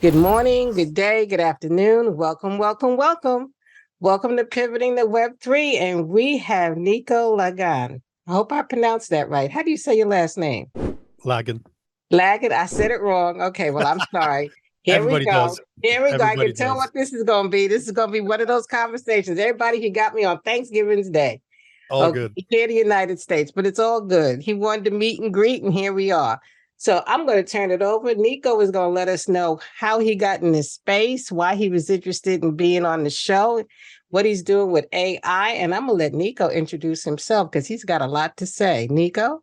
Good morning, good day, good afternoon. Welcome, welcome, welcome. Welcome to Pivoting to Web3. And we have Nico Lagan. I hope I pronounced that right. How do you say your last name? Lagan. Lagan. I said it wrong. Okay, well, I'm sorry. Here we Everybody go. does. Here we go. I Everybody can tell does. what this is going to be. This is going to be one of those conversations. Everybody who got me on Thanksgiving's Day. All Okay, good. here in the United States, but it's all good. He wanted to meet and greet, and here we are. So I'm going to turn it over. Nico is going to let us know how he got in this space, why he was interested in being on the show, what he's doing with AI, and I'm going to let Nico introduce himself because he's got a lot to say. Nico?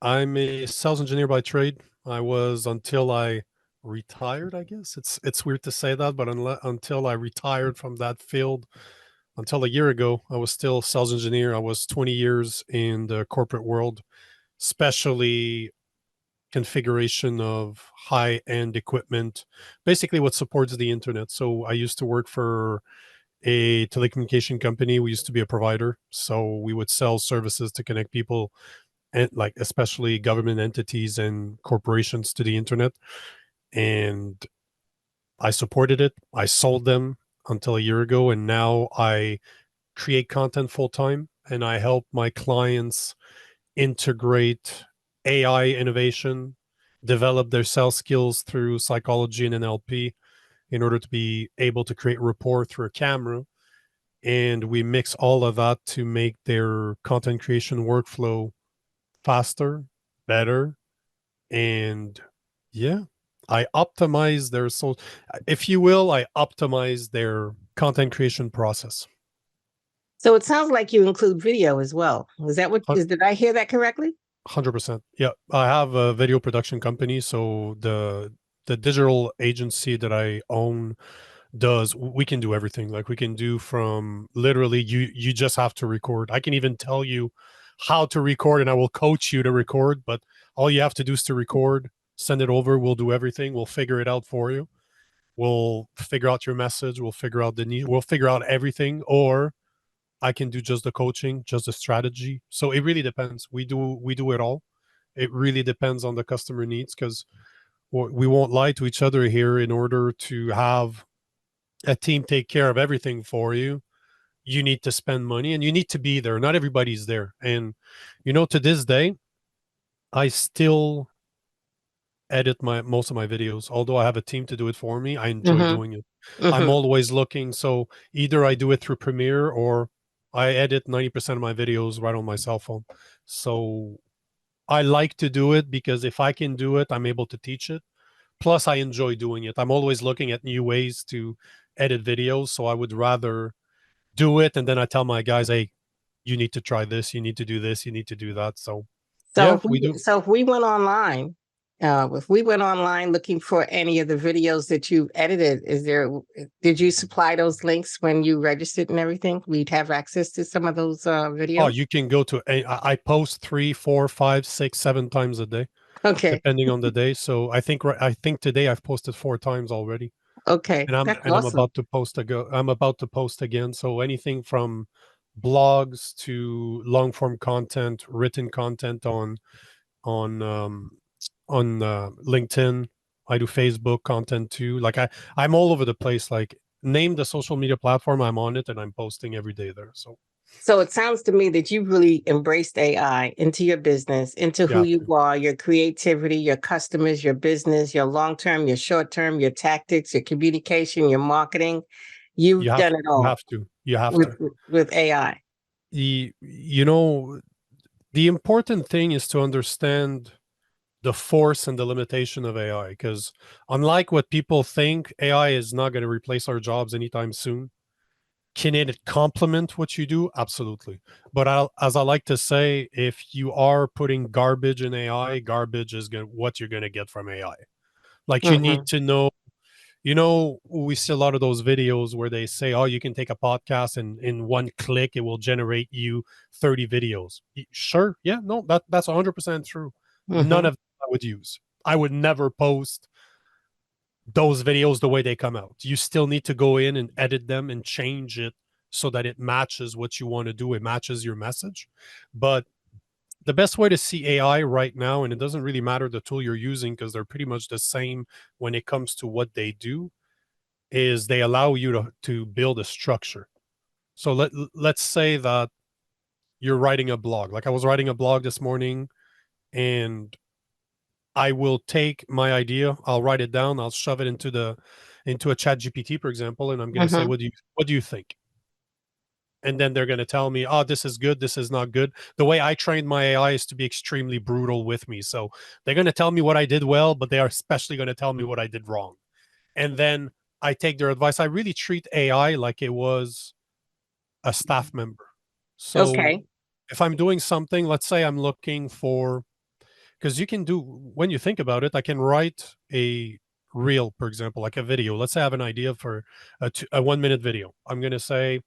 I'm a sales engineer by trade. I was until I retired, I guess. It's weird to say that, but until I retired from that field, until a year ago, I was still sales engineer. I was 20 years in the corporate world, especially configuration of high-end equipment, basically what supports the internet. So I used to work for a telecommunication company. We used to be a provider, so we would sell services to connect people, and like especially government entities and corporations, to the internet. And I supported it. I sold them until a year ago, and now I create content full time, and I help my clients integrate AI innovation, develop their sales skills through psychology and NLP in order to be able to create rapport through a camera. And we mix all of that to make their content creation workflow faster, better, and yeah, I optimize their if you will, I optimize their content creation process. So it sounds like you include video as well. Is that what is? Did I hear that correctly? 100%. Yeah, I have a video production company, so the digital agency that I own does, we can do everything. Like we can do from literally you just have to record. I can even tell you how to record and I will coach you to record, but all you have to do is to record, send it over, we'll do everything, we'll figure it out for you. We'll figure out your message, we'll figure out the need, we'll figure out everything. Or I can do just the coaching, just the strategy. So it really depends. We do it all. It really depends on the customer needs, because we won't lie to each other here. In order to have a team take care of everything for you, you need to spend money and you need to be there. Not everybody's there. And to this day, I still edit my most of my videos. Although I have a team to do it for me, I enjoy Mm-hmm. doing it. I'm Mm-hmm. always looking. So either I do it through Premiere or I edit 90% of my videos right on my cell phone. So I like to do it because if I can do it, I'm able to teach it. Plus, I enjoy doing it. I'm always looking at new ways to edit videos. So I would rather do it. And then I tell my guys, hey, you need to try this. You need to do this. You need to do that. So, So yeah, if we we do. so if we went online looking for any of the videos that you edited, did you supply those links when you registered and everything? We'd have access to some of those Oh, videos. you can go to, I post 3, 4, 5, 6, 7 times a day, Okay. depending on the day. So I think today I've posted 4 times already. Okay. And I'm That's and I'm awesome. about to post I'm about to post again. So anything from blogs to long form content, written content on um on LinkedIn. I do Facebook content too. Like I'm all over the place. Like name the social media platform, I'm on it and I'm posting every day there. So So it sounds to me that you really embraced AI into your business, into you who have you to. are, your creativity, your customers, your business, your long term, your short term, your tactics, your communication, your marketing. You You've have done it you all have to. You have with to. with AI. You know, the important thing is to understand the force and the limitation of AI, because unlike what people think, AI is not going to replace our jobs anytime soon. Can it complement what you do? Absolutely. But as I like to say, if you are putting garbage in AI, garbage is what you're going to get from AI. Like you need Hmm. to know, we see a lot of those videos where they say, oh, you can take a podcast and in one click, it will generate you 30 videos. Sure. Yeah, no, that's 100% true. None Hmm. of them I would use. I would never post those videos the way they come out. You still need to go in and edit them and change it so that it matches what you want to do. It matches your message. But the best way to see AI right now, and it doesn't really matter the tool you're using because they're pretty much the same when it comes to what they do, is they allow you to build a structure. So let's say that you're writing a blog. Like I was writing a blog this morning, and I will take my idea, I'll write it down, I'll shove it into a ChatGPT, for example, and I'm going to say, Mm-hmm. what do you think? And then they're going to tell me, oh, this is good, this is not good. The way I trained my AI is to be extremely brutal with me. So they're going to tell me what I did well, but they are especially going to tell me what I did wrong. And then I take their advice. I really treat AI like it was a staff member. So Okay. if I'm doing something, let's say I'm looking for, because you can do, when you think about it, I can write a reel, for example, like a video. Let's say I have an idea for a 1 minute video. I'm going to say,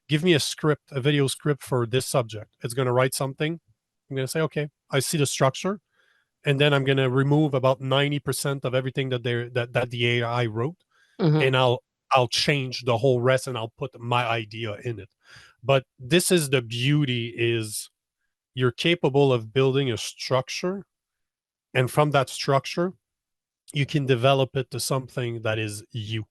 give me a script, a video script for this subject. It's going to write something. I'm going to say, okay, I see the structure. And then I'm going to remove about 90% of everything that the AI wrote. Mm-hmm. And I'll change the whole rest and I'll put my idea in it. But this is the beauty, is you're capable of building a structure, and from that structure you can develop it to something that is you.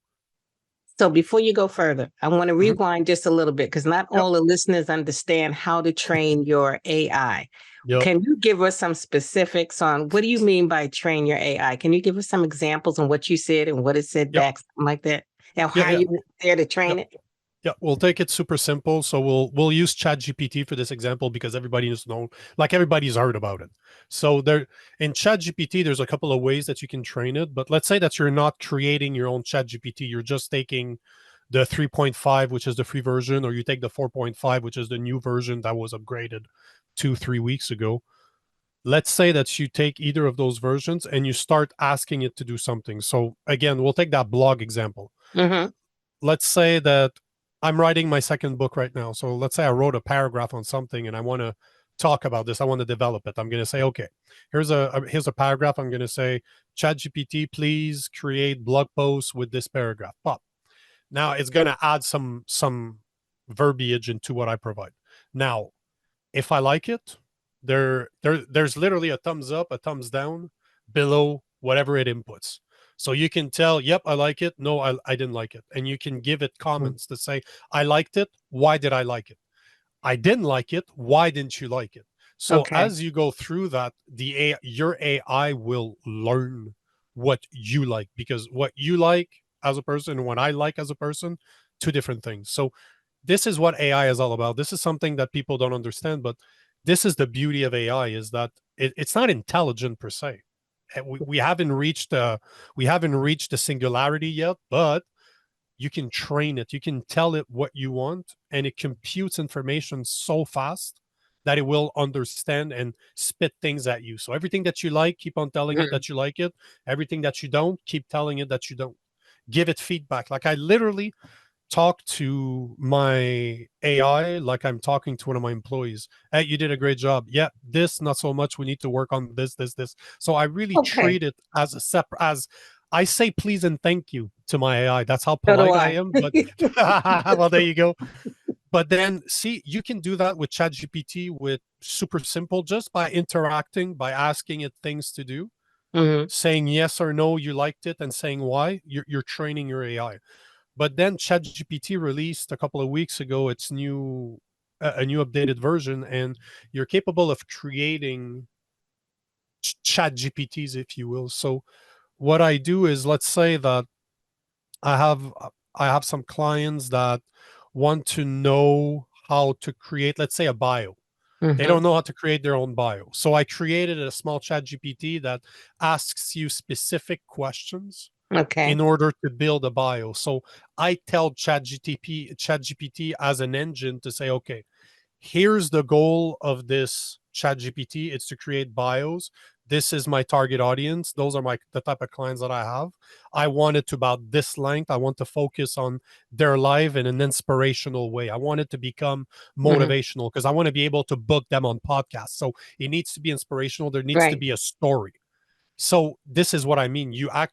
So before you go further, I want to Mhm. rewind just a little bit because not Yep. all the listeners understand how to train your AI. Yep. Can you give us some specifics on what do you mean by train your AI? Can you give us some examples on what you said and what it said Yep. back, something like that? And Yeah. how Yeah. you were there to Yep. train it? Yeah, we'll take it super simple. So we'll use ChatGPT for this example because everybody needs to know, like everybody's heard about it. So there, in ChatGPT, there's a couple of ways that you can train it. But let's say that you're not creating your own ChatGPT, you're just taking the 3.5, which is the free version, or you take the 4.5, which is the new version that was upgraded 2-3 weeks ago. Let's say that you take either of those versions and you start asking it to do something. So again, we'll take that blog example. Mm-hmm. Let's say that I'm writing my second book right now. So let's say I wrote a paragraph on something and I want to talk about this. I want to develop it. I'm going to say, okay, here's a paragraph. I'm going to say, ChatGPT, please create blog posts with this paragraph. Pop. Now it's going to add some verbiage into what I provide. Now, if I like it, there's literally a thumbs up, a thumbs down below whatever it inputs. So you can tell, yep, I like it. No, I didn't like it. And you can give it comments to say, I liked it. Why did I like it? I didn't like it. Why didn't you like it? So Okay. as you go through that, your AI will learn what you like, because what you like as a person and what I like as a person, two different things. So this is what AI is all about. This is something that people don't understand, but this is the beauty of AI, is that it's not intelligent per se. We haven't reached the singularity yet, but you can train it. You can tell it what you want, and it computes information so fast that it will understand and spit things at you. So everything that you like, keep on telling it Mhm. that you like it. Everything that you don't, keep telling it that you don't. Give it feedback. Like I literally talk to my AI like I'm talking to one of my employees. Hey, you did a great job. Yeah, this not so much. We need to work on this. So I really Okay. treat it as a separate, as I say please and thank you to my AI. That's how So do polite I I. am. But well, there you go. But then see, you can do that with ChatGPT with super simple, just by interacting, by asking it things to do, Hmm. saying yes or no, you liked it, and saying why. You're training your AI. But then ChatGPT released a couple of weeks ago its new a new updated version, and you're capable of creating ChatGPTs, if you will. So what I do is, let's say that I have I have some clients that want to know how to create, let's say, a bio. They Hmm. don't know how to create their own bio. So I created a small ChatGPT that asks you specific questions Okay. in order to build a bio. So I tell ChatGPT as an engine to say, okay, here's the goal of this ChatGPT. It's to create bios. This is my target audience. Those are the type of clients that I have. I want it to about this length. I want to focus on their life in an inspirational way. I want it to become Hmm. motivational because I want to be able to book them on podcasts. So it needs to be inspirational. There needs to Right. be a story. So this is what I mean. I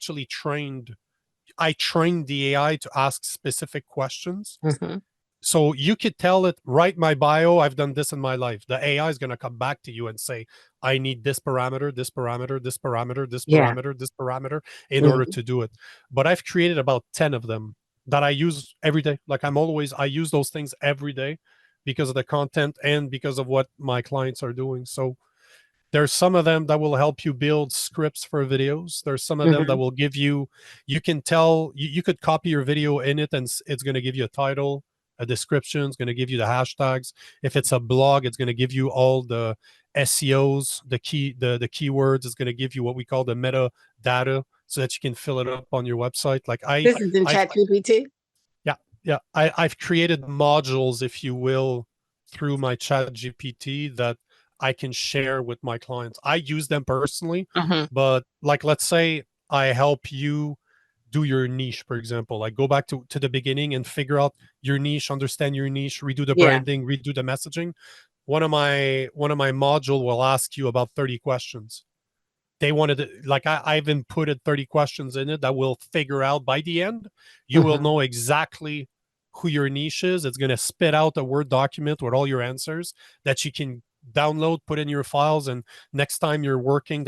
trained the AI to ask specific questions, Hmm. So you could tell it, write my bio, I've done this in my life. The AI is going to come back to you and say, I need this parameter, this parameter, this parameter, this Yeah. parameter, this parameter in order Mhm. to do it. But I've created about 10 of them that I use every day. Like I use those things every day because of the content and because of what my clients are doing. So there's some of them that will help you build scripts for videos. There's some of them that Mhm. will give you, you can tell, you could copy your video in it and it's going to give you a title, a description, it's going to give you the hashtags. If it's a blog, it's going to give you all the SEOs, the keywords. It's going to give you what we call the metadata so that you can fill it up on your website. Like This is in I've ChatGPT. yeah, yeah. I've created modules, if you will, through my chat GPT that I can share with my clients. I use them personally, Mhm. but like let's say I help you do your niche, for example. Like go back to the beginning and figure out your niche, understand your niche, redo the Yeah. branding, redo the messaging. One of my module will ask you about 30 questions. They wanted to, like I've inputted 30 questions in it that will figure out by the end, you will Mhm. know exactly who your niche is. It's going to spit out a Word document with all your answers that you can download, put in your files, and next time you're working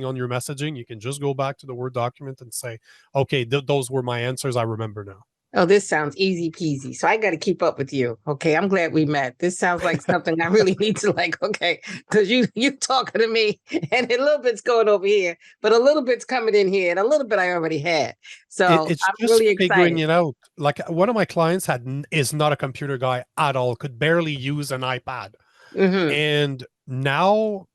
on your messaging, you can just go back to the Word document and say, okay, those were my answers. I remember now. Oh, this sounds easy peasy. So I got to keep up with you. Okay, I'm glad we met. This sounds like something I really need to like. Okay, because you talking to me, and a little bit's going over here, but a little bit's coming in here, and a little bit I already had. So It's I'm just really figuring excited. it out. Like one of my clients is not a computer guy at all, could barely use an iPad. Hmm. And now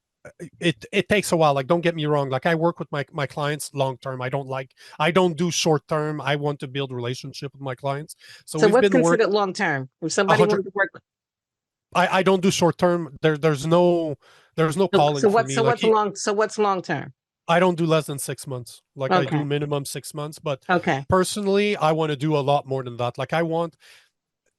it takes a while. Like don't get me wrong, like I work with my clients long term. I don't do short term. I want to build relationship with my clients. So So we've what's been work considered long term? If a somebody hundred. wants to work, I don't do short term. There's no calling for me. Like so what's long term? I don't do less than 6 months. Like I do Okay. minimum 6 months. But Okay. personally, I want to do a lot more than that. Like I want,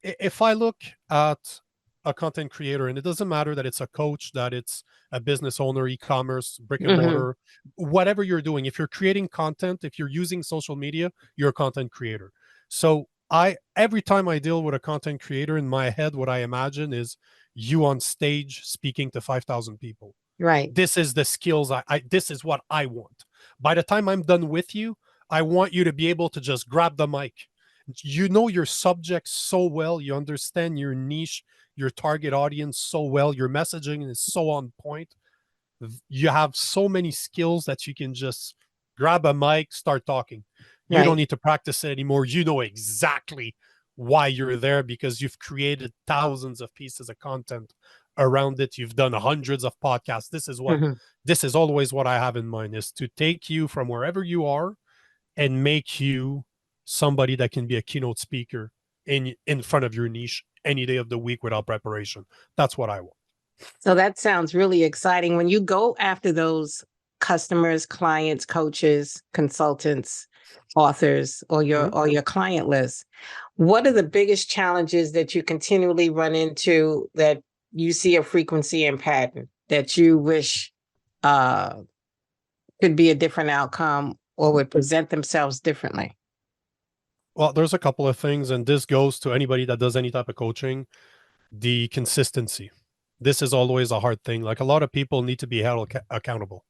if I look at a content creator, and it doesn't matter that it's a coach, that it's a business owner, e-commerce, brick and Hmm. mortar, whatever you're doing, if you're creating content, if you're using social media, you're a content creator. So I every time I deal with a content creator, in my head, what I imagine is you on stage speaking to 5,000 people. Right. This is the skills this is what I want. By the time I'm done with you, I want you to be able to just grab the mic. You know your subject so well, you understand your niche, your target audience so well, your messaging is so on point. You have so many skills that you can just grab a mic, start talking. You don't Right. need to practice it anymore. You know exactly why you're there because you've created thousands of pieces of content around it. You've done hundreds of podcasts. Hmm. This is always what I have in mind, is to take you from wherever you are and make you somebody that can be a keynote speaker in front of your niche any day of the week without preparation. That's what I want. So that sounds really exciting. When you go after those customers, clients, coaches, consultants, authors, Mhm. or your client list, what are the biggest challenges that you continually run into that you see a frequency and pattern that you wish uh, could be a different outcome or would present themselves differently? Well, there's a couple of things, and this goes to anybody that does any type of coaching. The consistency. This is always a hard thing. Like a lot of people need to be held accountable.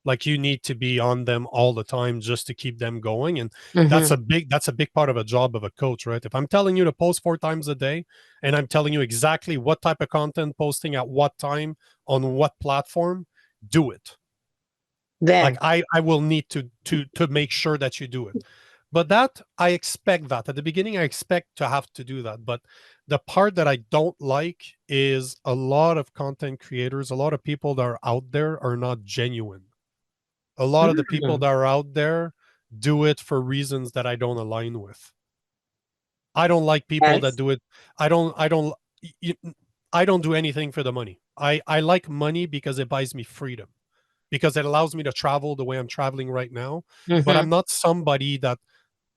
Like you need to be on them all the time just to keep them going, and Hmm. that's a big part of a job of a coach, right? If I'm telling you to post 4 times a day, and I'm telling you exactly what type of content posting at what time on what platform, do it. Like Then, I will need to make sure that you do it. But that I expect that at the beginning, I expect to have to do that. But the part that I don't like is a lot of content creators, a lot of people that are out there are not genuine. A lot of the people mm, that are out there do it for reasons that I don't align with. I don't like people that yes. do it. I don't y- I don't do anything for the money. I like money because it buys me freedom, because it allows me to travel the way I'm traveling right now. But I'm Hmm. not somebody that,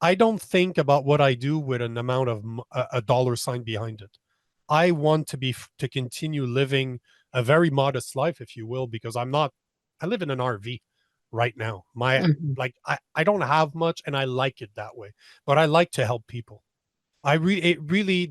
I don't think about what I do with an amount of a dollar sign behind it. I want to continue living a very modest life, if you will, because I live in an RV right now. Hmm. I don't have much and I like it that way, but I like to help people. It really,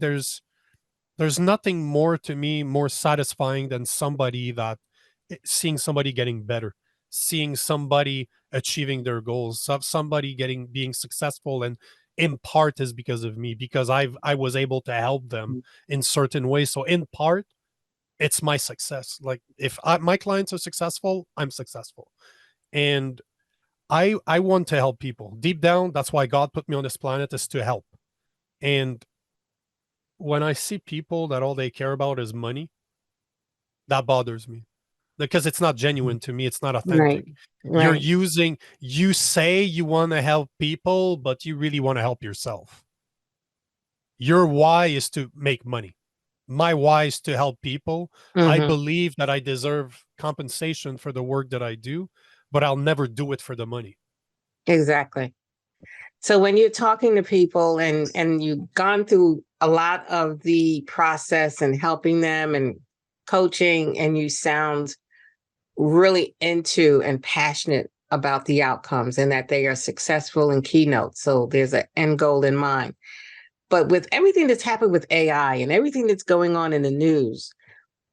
There's nothing more to me more satisfying than seeing somebody getting better, seeing somebody achieving their goals, somebody being successful, and in part is because of me, because I was able to help them in certain ways. So in part, it's my success. Like if my clients are successful, I'm successful, and I want to help people deep down. That's why God put me on this planet, is to help. And when I see people that all they care about is money, that bothers me, because it's not genuine to me. It's not Right. authentic. Right. You say you want to help people, but you really want to help yourself. Your why is to make money. My why is to help people. I Hmm. believe that I deserve compensation for the work that I do, but I'll never do it for the money. Exactly. So when you're talking to people and you've gone through a lot of the process and helping them and coaching, and you sound really into and passionate about the outcomes and that they are successful in keynotes. So there's an end goal in mind. But with everything that's happened with AI and everything that's going on in the news,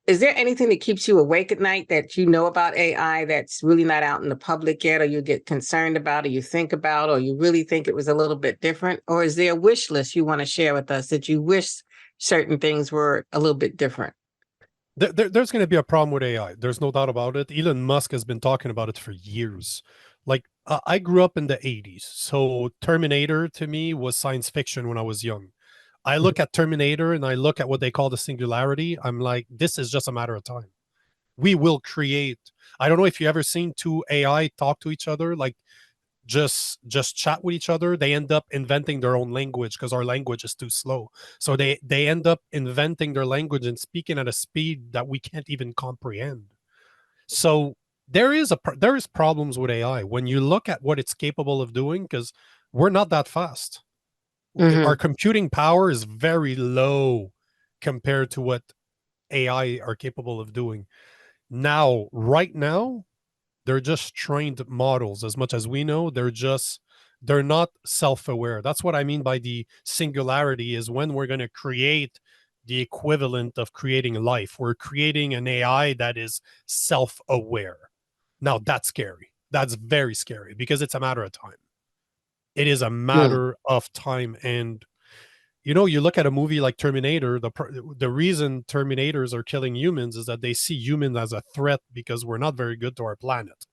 is there anything that keeps you awake at night that you know about AI that's really not out in the public yet, or you get concerned about, or you think about, or you really think it was a little bit different? Or is there a wish list you want to share with us that you wish certain things were a little bit different? There's going to be a problem with AI. There's no doubt about it. Elon Musk has been talking about it for years. Like, I grew up in the 80s. So Terminator to me was science fiction when I was young. I look at Terminator and I look at what they call the singularity. I'm like, this is just a matter of time. We will create. I don't know if you ever seen two AI talk to each other, like just chat with each other. They end up inventing their own language because our language is too slow. So they end up inventing their language and speaking at a speed that we can't even comprehend. So there is problems with AI when you look at what it's capable of doing, because we're not that fast. Our Hmm. computing power is very low compared to what AI are capable of doing. Now, right now, they're just trained models. As much as we know, they're not self-aware. That's what I mean by the singularity, is when we're going to create the equivalent of creating life. We're creating an AI that is self-aware. Now that's scary. That's very scary, because it's a matter of time. It is a Mm. matter of time. And you look at a movie like Terminator. The reason Terminators are killing humans is that they see humans as a threat, because we're not very good to our planet.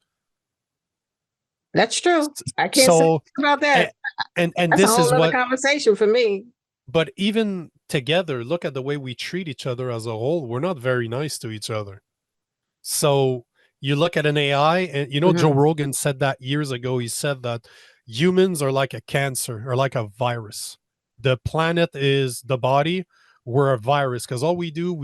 That's true. I can't say So, about and that. and That's a this whole is other what. conversation for me. But even together, look at the way we treat each other as a whole. We're not very nice to each other. So you look at an AI, and Joe Hmm. Rogan said that years ago. He said that humans are like a cancer, or like a virus. The planet is the body. We're a virus, because all we do,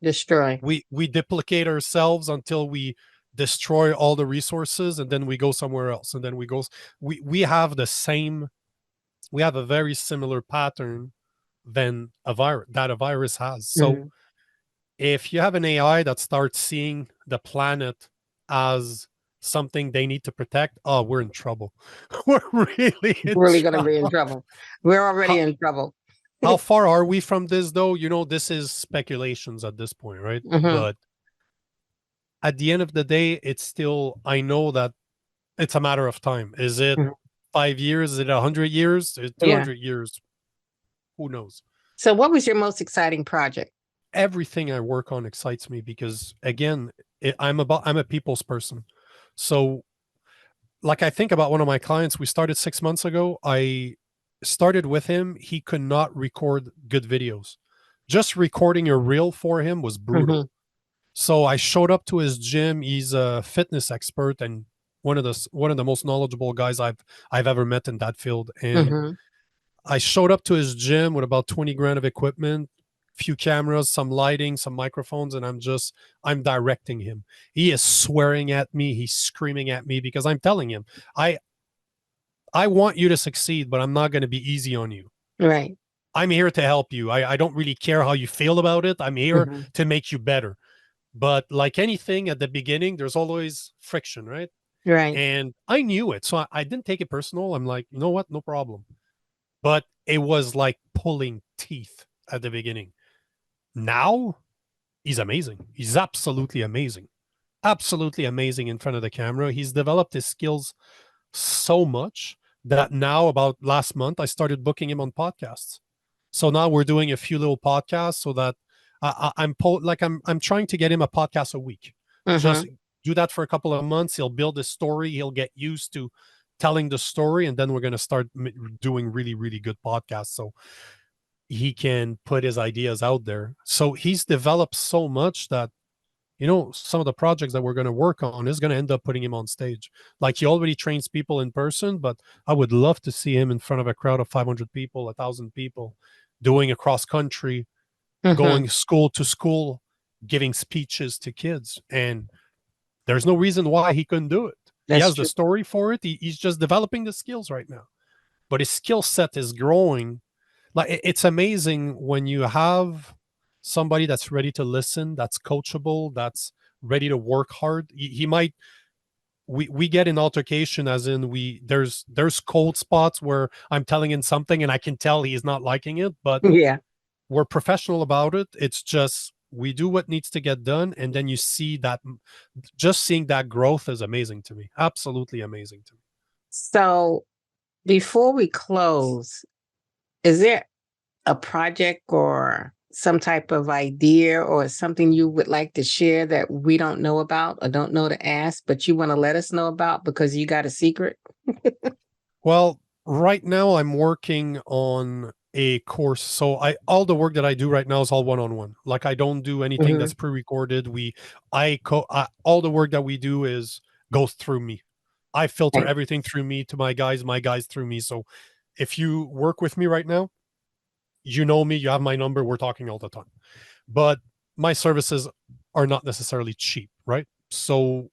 Destroy. we duplicate ourselves until we destroy all the resources, and then we go somewhere else, and then we have the same. We have a very similar pattern than a virus has. So Hmm. if you have an AI that starts seeing the planet as something they need to protect, oh, we're in trouble. We're really in Really going to be in trouble. trouble. We're already How, in trouble. how far are we from this, though? This is speculations at this point, right? Hmm. But at the end of the day, it's still, I know that it's a matter of time. Is it Hmm. 5 years? Is it 100 years? Is it Yeah. 200 years? Who knows? So, what was your most exciting project? Everything I work on excites me, because again, I'm a people's person. So, like, I think about one of my clients. We started 6 months ago. I started with him. He could not record good videos. Just recording a reel for him was Hmm. brutal. So I showed up to his gym. He's a fitness expert and one of the most knowledgeable guys I've ever met in that field. And Hmm. I showed up to his gym with about 20 grand of equipment, few cameras, some lighting, some microphones, and I'm directing him. He is swearing at me, he's screaming at me, because I'm telling him, I I want you to succeed, but I'm not going to be easy on you. Right. I'm here to help you. I don't really care how you feel about it. I'm here Hmm. to make you better. But like anything at the beginning, there's always friction, right? Right. And I knew it. So I didn't take it personal. I'm like, you know what? No problem. But it was like pulling teeth at the beginning. Now he's amazing. He's absolutely amazing in front of the camera. He's developed his skills so much that now, about last month, I started booking him on podcasts. So now we're doing a few little podcasts so that I'm trying to get him a podcast a week. Just Mm-hmm. do that for a couple of months. He'll build a story. He'll get used to telling the story, and then we're going to start doing really, really good podcasts so he can put his ideas out there. So he's developed so much that, some of the projects that we're going to work on is going to end up putting him on stage. Like, he already trains people in person, but I would love to see him in front of a crowd of 500 people, 1,000 people, doing a cross country, Mm-hmm. going school to school, giving speeches to kids. And there's no reason why he couldn't do it. He That's has the true. story for it. He's just developing the skills right now. But his skill set is growing. Like, it's amazing when you have somebody that's ready to listen, that's coachable, that's ready to work hard. He might we get in altercation, as in, there's cold spots where I'm telling him something and I can tell he's not liking it, but Yeah. we're professional about it. It's just we do what needs to get done, and then you see that, just seeing that growth is amazing to me. Absolutely amazing to me. So before we close, is there a project or some type of idea or something you would like to share that we don't know about or don't know to ask, but you want to let us know about because you got a secret? Well, right now I'm working on a course. So I all the work that I do right now is all one-on-one. Like, I don't do anything Mm-hmm. that's pre-recorded. All the work that we do is goes through me. I filter Right. everything through me to my guys through me. So if you work with me right now, you know me, you have my number, we're talking all the time. But my services are not necessarily cheap, right? So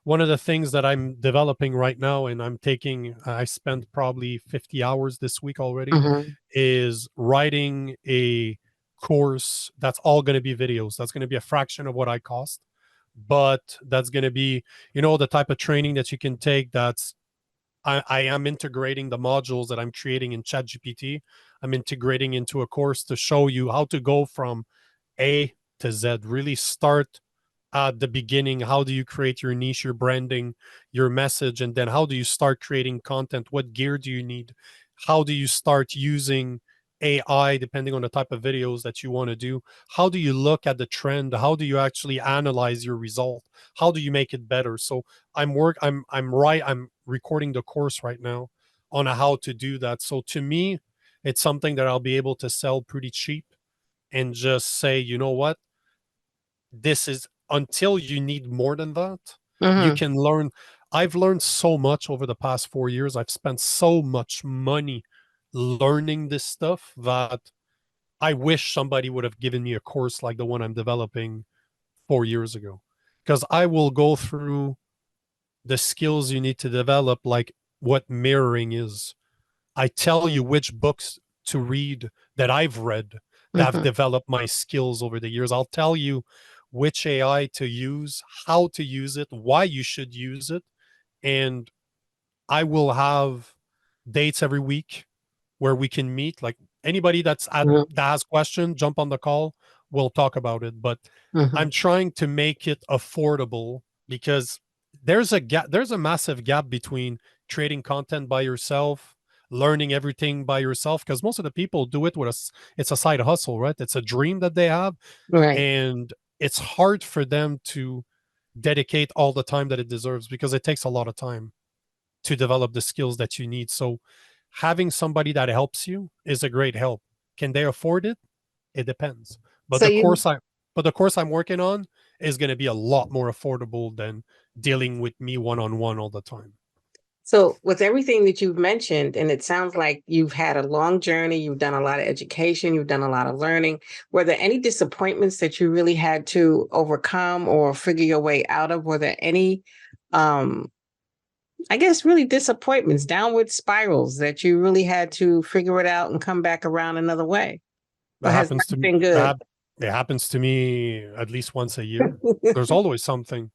one of the things that I'm developing right now, and I spent probably 50 hours this week already, Mm-hmm. is writing a course that's all going to be videos. That's going to be a fraction of what I cost, but that's going to be, the type of training that you can take. I am integrating the modules that I'm creating in ChatGPT. I'm integrating into a course to show you how to go from A to Z, really start at the beginning. How do you create your niche, your branding, your message, and then how do you start creating content? What gear do you need? How do you start using AI depending on the type of videos that you want to do? How do you look at the trend? How do you actually analyze your result? How do you make it better? So I'm recording the course right now on how to do that. So to me, it's something that I'll be able to sell pretty cheap and just say, you know what, this is, until you need more than that, you Mm-hmm. can learn. I've learned so much over the past 4 years. I've spent so much money learning this stuff that I wish somebody would have given me a course like the one I'm developing 4 years ago. Because I will go through the skills you need to develop, like what mirroring is. I tell you which books to read that I've read that have Mm-hmm. developed my skills over the years. I'll tell you which AI to use, how to use it, why you should use it. And I will have dates every week where we can meet. Like, anybody that has question, jump on the call. We'll talk about it. But Mm-hmm. I'm trying to make it affordable because there's a gap, there's a massive gap between creating content by yourself, learning everything by yourself, because most of the people do it with it's a side hustle, right? It's a dream that they have, Right. and it's hard for them to dedicate all the time that it deserves because it takes a lot of time to develop the skills that you need. So having somebody that helps you is a great help. Can they afford it? It depends. But So the you course I but the course I'm working on is going to be a lot more affordable than dealing with me one on one all the time. So, with everything that you've mentioned, and it sounds like you've had a long journey, you've done a lot of education, you've done a lot of learning. Were there any disappointments that you really had to overcome or figure your way out of? Were there any, um, I guess, really disappointments, downward spirals that you really had to figure it out and come back around another way? Or That has happens to life me. been good? That it happens to me at least once a year. There's always something.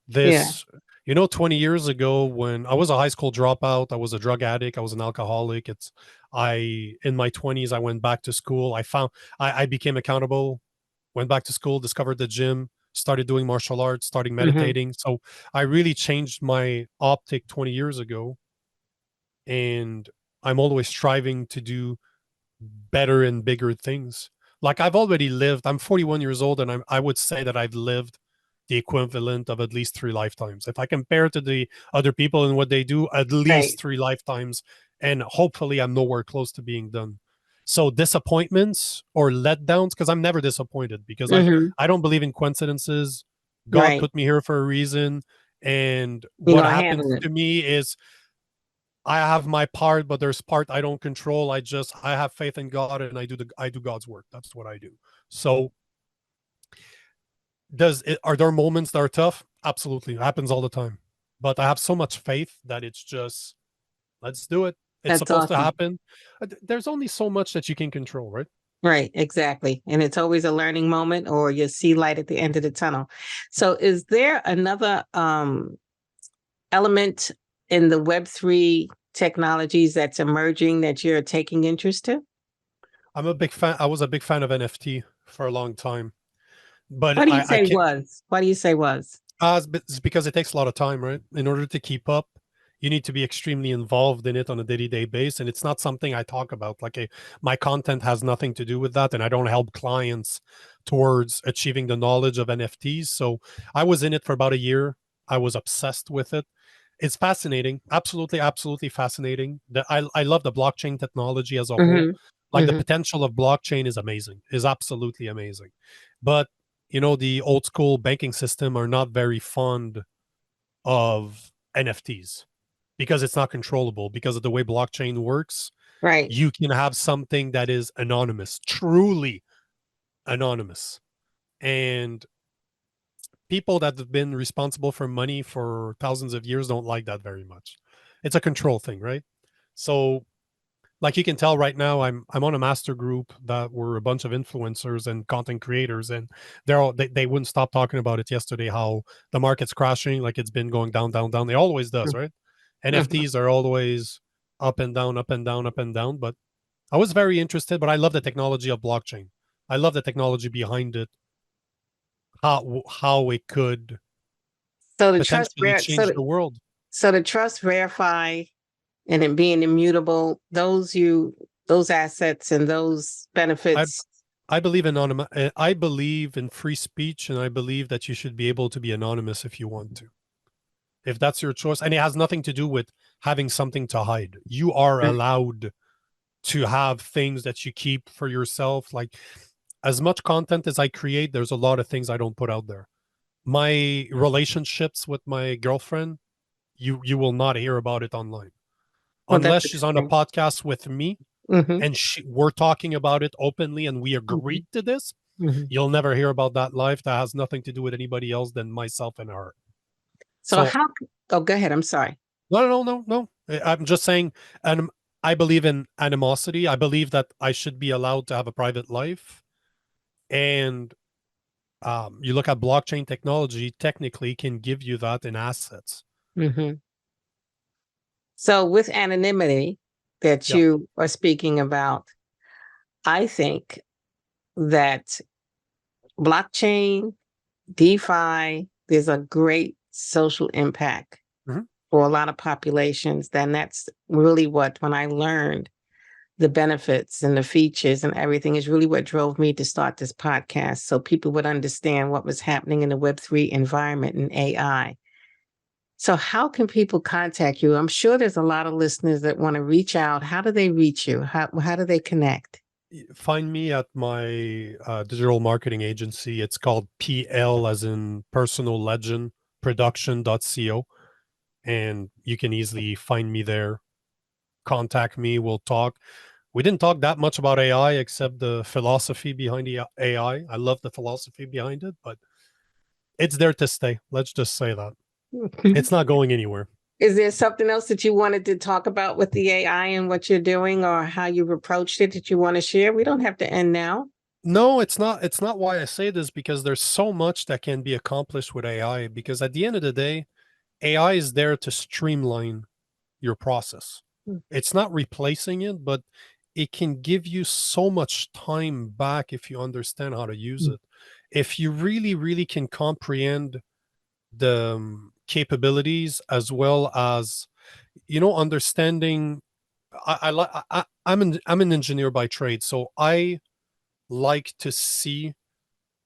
Yeah. This, 20 years ago, when I was a high school dropout, I was a drug addict, I was an alcoholic. In my 20s, I went back to school. I became accountable went back to school, discovered the gym, started doing martial arts, starting Hmm. meditating. So I really changed my optic 20 years ago. And I'm always striving to do better and bigger things. Like I've already lived, I'm 41 years old, and I would say that I've lived the equivalent of at least 3 lifetimes. If I compare to the other people and what they do, at Right. least 3 lifetimes. And hopefully I'm nowhere close to being done. So disappointments or letdowns, because I'm never disappointed because Hmm. I don't believe in coincidences. God Right. put me here for a reason. And You're what gonna happens handle it. to me is I have my part, but there's part I don't control. I have faith in God and I do God's work. That's what I do. So are there moments that are tough? Absolutely. It happens all the time. But I have so much faith that it's just let's do it. It's That's supposed to awesome. happen. There's only so much that you can control, right? Right, exactly. And it's always a learning moment or you see light at the end of the tunnel. So is there another element in the Web3 technologies that's emerging that you're taking interest to? I'm a big fan. I was a big fan of NFT for a long time, but What do you I say can't. was? What do you say was? It's because it takes a lot of time, right? In order to keep up, you need to be extremely involved in it on a day-to-day basis, and it's not something I talk about. My content has nothing to do with that, and I don't help clients towards achieving the knowledge of NFTs. So I was in it for about a year. I was obsessed with it. It's fascinating, absolutely, absolutely fascinating. I love the blockchain technology as a whole. Hmm. Like the Hmm. potential of blockchain is amazing, is absolutely amazing. But the old school banking system are not very fond of NFTs because it's not controllable. Because of the way blockchain works, Right. you can have something that is anonymous, truly anonymous. And people that have been responsible for money for thousands of years don't like that very much. It's a control thing, right? So like you can tell right now I'm on a master group that were a bunch of influencers and content creators, and they wouldn't stop talking about it yesterday, how the market's crashing, like it's been going down down down. It always does, right? Hmm. NFTs are always up and down, up and down, up and down. But I was very interested, but I love the technology of blockchain. I love the technology behind it, how it could So the trust, potentially so change the world. so the trust, verify, and it being immutable, those assets and those I benefits. I believe I believe in free speech, and I believe that you should be able to be anonymous if you want to. If that's your choice, and it has nothing to do with having something to hide. You are allowed to have things that you keep for yourself. Like as much content as I create, there's a lot of things I don't put out there. My relationships with my girlfriend, you will not hear about it online Well, that's unless she's on a podcast with me mm-hmm. and we're talking about it openly and we Hmm. agreed to this. Hmm. You'll never hear about that life. That has nothing to do with anybody else than myself and her. So So how? Oh, go ahead. I'm sorry. no, no, no, no. I'm just saying, and I believe in animosity. I believe that I should be allowed to have a private life. And you look at blockchain technology, technically can give you that in assets. Hmm. So with anonymity that Yeah. you are speaking about, I think that blockchain, DeFi, there's a great social impact Mhm. for a lot of populations. Then that's really what, when I learned the benefits and the features and everything, is really what drove me to start this podcast. So people would understand what was happening in the Web3 environment and AI. So how can people contact you? I'm sure there's a lot of listeners that want to reach out. How do they reach you? How do they connect? Find me at my digital marketing agency. It's called PL as in personal legend production.co. And you can easily find me there. Contact me. We'll talk. We didn't talk that much about AI except the philosophy behind the AI. I love the philosophy behind it, but it's there to stay. Let's just say that. It's not going anywhere. Is there something else that you wanted to talk about with the AI and what you're doing or how you've approached it that you want to share? We don't have to end now. No, it's not. It's not why I say this, because there's so much that can be accomplished with AI. Because at the end of the day, AI is there to streamline your process. It's not replacing it, but it can give you so much time back if you understand how to use it. if you really, really can comprehend the capabilities, as well as, understanding. I'm an engineer by trade, so I like to see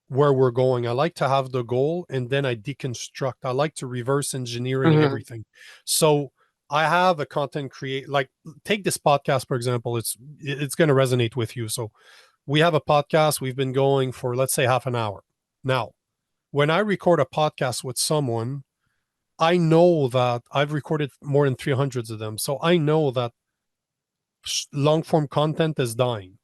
where we're going. I like to have the goal, and then I deconstruct. I like to reverse engineering Hmm. everything. So I have a content create, like, take this podcast for example. It's going to resonate with you. So we have a podcast. We've been going for, let's say, half an hour. Now, when I record a podcast with someone, I know that I've recorded more than 300 of them. So I know that long form content is dying.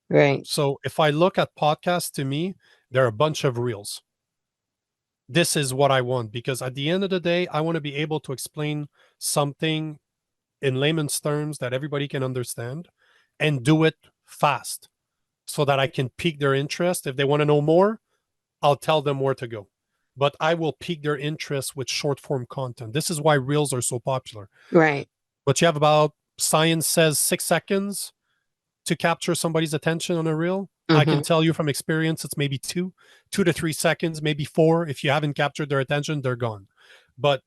Right. So if I look at podcasts, to me, they're a bunch of reels. This is what I want, because at the end of the day, I want to be able to explain something in layman's terms that everybody can understand, and do it fast so that I can pique their interest. If they want to know more, I'll tell them where to go. But I will pique their interest with short form content. This is why reels are so popular. Right. But you have about, science says, 6 seconds to capture somebody's attention on a reel. I can Hmm. tell you from experience, it's maybe 2 to 3 seconds, maybe 4. If you haven't captured their attention, they're gone. But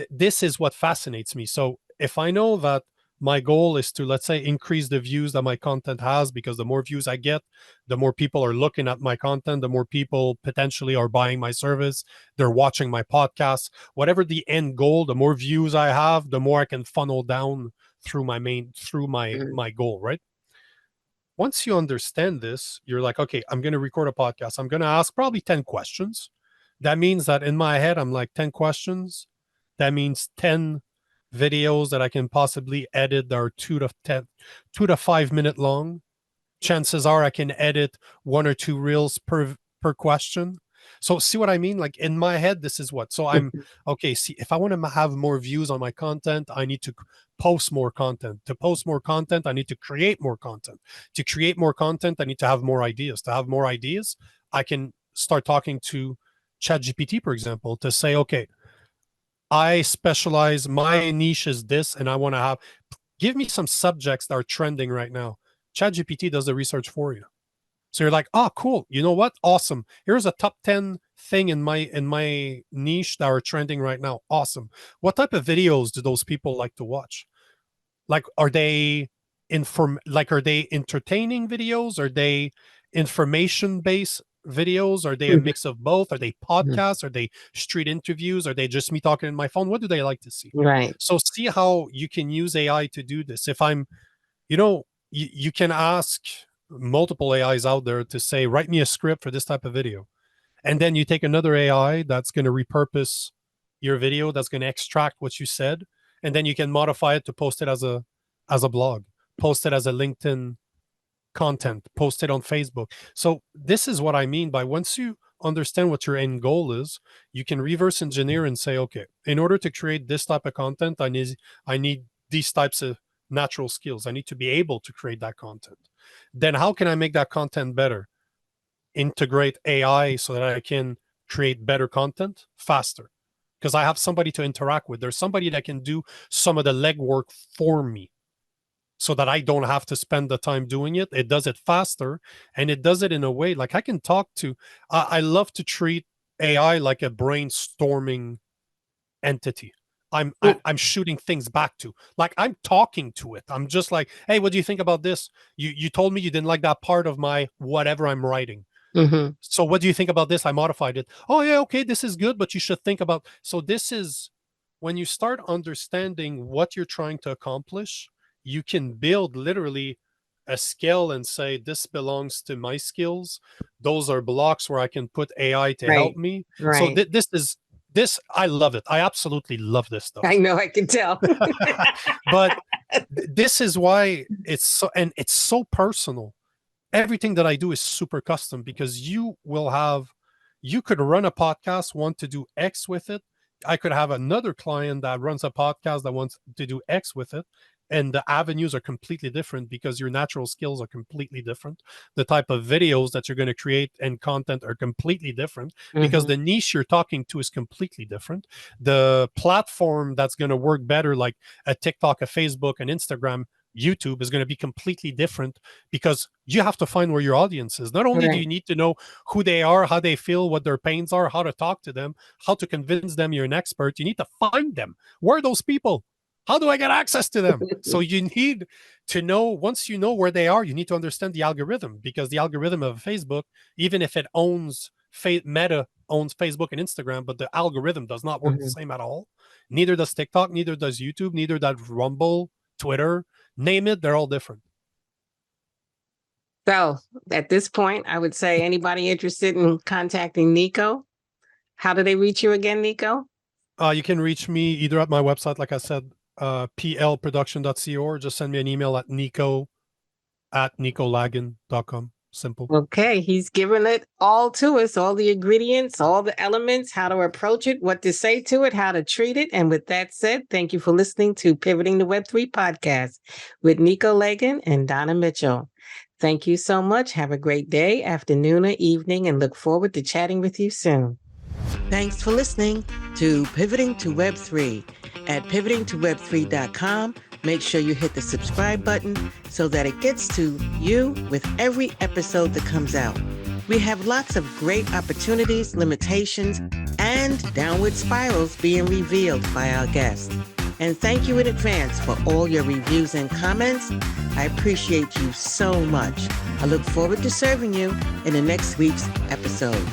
this is what fascinates me. So if I know that my goal is to, let's say, increase the views that my content has, because the more views I get, the more people are looking at my content, the more people potentially are buying my service, they're watching my podcast, whatever the end goal, the more views I have, the more I can funnel down through my goal, right? Once you understand this, you're like, okay, I'm going to record a podcast. I'm going to ask probably 10 questions. That means that in my head, I'm like, 10 questions. That means 10 videos that I can possibly edit that are 2 to 5 minute long. Chances are I can edit 1 or 2 reels per question. So see what I mean? Like, in my head, this is what. So I'm okay. See, if I want to have more views on my content, I need to post more content. To post more content, I need to create more content. To create more content, I need to have more ideas. To have more ideas, I can start talking to ChatGPT, for example, to say, okay, I specialize, my niche is this, and I want to have, give me some subjects that are trending right now. ChatGPT does the research for you. So you're like, oh, cool. You know what? Awesome. Here's a top 10 thing in my niche that are trending right now. Awesome. What type of videos do those people like to watch? Like, are they are they entertaining videos? Are they information based videos? Are they a Hmm. mix of both? Are they podcasts? Are they street interviews? Are they just me talking in my phone? What do they like to see? Right. So see how you can use AI to do this. If I'm, you can ask multiple AIs out there to say, write me a script for this type of video. And then you take another AI that's going to repurpose your video, that's going to extract what you said, and then you can modify it to post it as a blog, post it as a LinkedIn content, post it on Facebook. So this is what I mean by, once you understand what your end goal is, you can reverse engineer and say, okay, in order to create this type of content, I need these types of natural skills. I need to be able to create that content. Then how can I make that content better? Integrate AI so that I can create better content faster, because I have somebody to interact with. There's somebody that can do some of the legwork for me, so that I don't have to spend the time doing it. It does it faster, and it does it in a way like I can talk to. I love to treat AI like a brainstorming entity. I'm shooting things back to, like, I'm talking to it. I'm just like, hey, what do you think about this? You told me you didn't like that part of my whatever I'm writing. Hmm. So what do you think about this? I modified it. Oh yeah, okay, this is good, but you should think about. So this is when you start understanding what you're trying to accomplish, you can build literally a skill and say, this belongs to my skills. Those are blocks where I can put AI to help Right. me. So Right. this I love it. I absolutely love this I stuff. know. I can tell. But this is why it's so personal. Everything that I do is super custom, because you could run a podcast, want to do X with it. I could have another client that runs a podcast that wants to do X with it. And the avenues are completely different, because your natural skills are completely different. The type of videos that you're going to create and content are completely different, because Hmm. the niche you're talking to is completely different. The platform that's going to work better, like a TikTok, a Facebook, an Instagram, YouTube is going to be completely different, because you have to find where your audience is. Not only do you need to know who they are, how they feel, what their pains are, how to talk to them, how to convince them you're an expert, you need to find them. Where are those people? How do I get access to them? So you need to know, once you know where they are, you need to understand the algorithm, because the algorithm of Facebook, even if it owns Meta owns Facebook and Instagram, but the algorithm does not work the same at all. Neither does TikTok, neither does YouTube, neither does Rumble, Twitter, name it, they're all different. So at this point, I would say anybody interested in contacting Nico, how do they reach you again, Nico? You can reach me either at my website, like I said, plproduction.co, or just send me an email at nico@nicolagan.com. Simple. Okay, he's given it all to us, all the ingredients, all the elements, how to approach it, what to say to it, how to treat it. And with that said, thank you for listening to Pivoting to Web3 podcast with Nico Lagan and Donna Mitchell. Thank you so much. Have a great day, afternoon, or evening, and look forward to chatting with you soon. Thanks for listening to Pivoting to Web3 at pivotingtoweb3.com. Make sure you hit the subscribe button so that it gets to you with every episode that comes out. We have lots of great opportunities, limitations, and downward spirals being revealed by our guests. And thank you in advance for all your reviews and comments. I appreciate you so much. I look forward to serving you in the next week's episode.